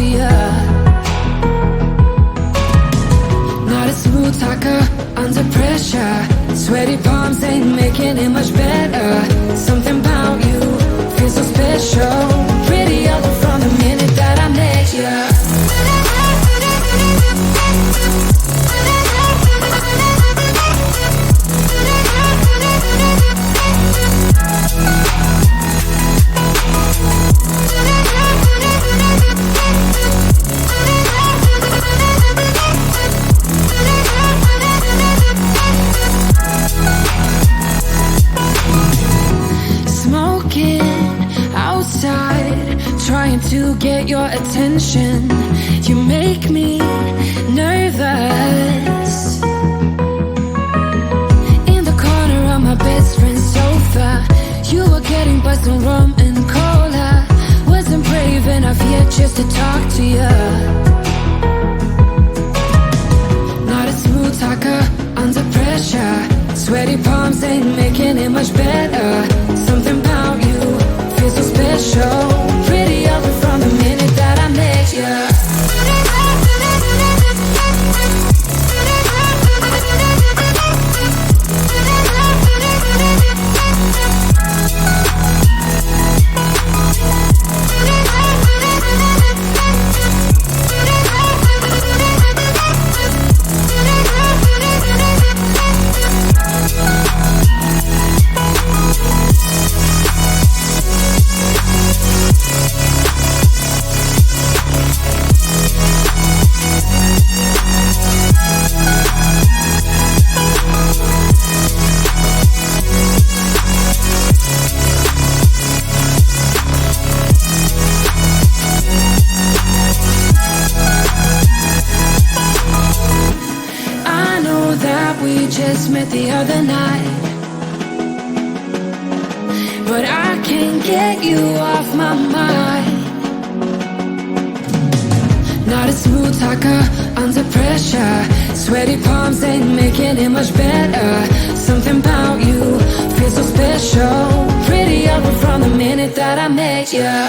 to ya. Not a smooth talker under pressure. Sweaty palms ain't making it much better. Something about you feels so special. Prettier from the minute that I met ya. Trying to get your attention. You make me nervous. In the corner of my best friend's sofa, you were getting buzzed on rum and cola. Wasn't brave enough yet just to talk to you. Not a smooth talker under pressure. Sweaty palms ain't making it much better. Something about you feels so special. Prettier from the minute that I met ya. Just met the other night, but I can't get you off my mind. Not a smooth talker under pressure. Sweaty palms ain't making it much better. Something about you feels so special. Prettier from the minute that I met ya.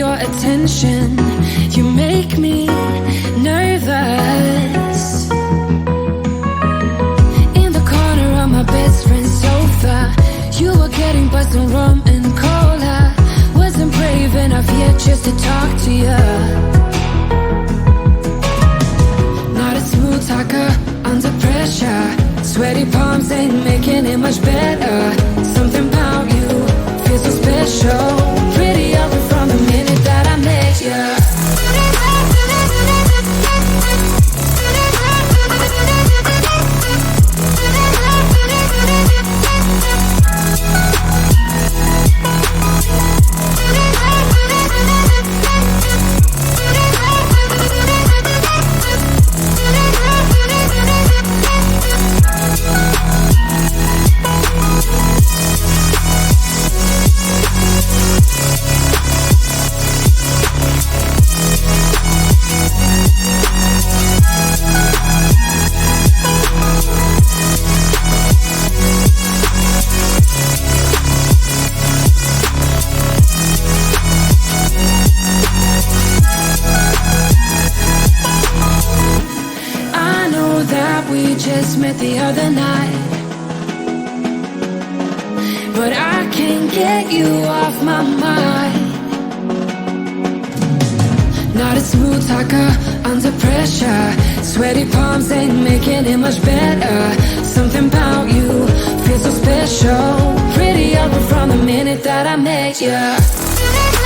your attention. You make me nervous. In the corner of my best friend's sofa, you were getting buzzed on rum and cola. Wasn't brave enough yet just to talk to you. Not a smooth talker under pressure. Sweaty palms ain't making it much better. Something about you feels so special. Pretty obvious from the minute that I met you. We just met the other night, but I can't get you off my mind. Not a smooth talker under pressure. Sweaty palms ain't making it much better. Something about you feels so special. Pretty obvious from the minute that I met you.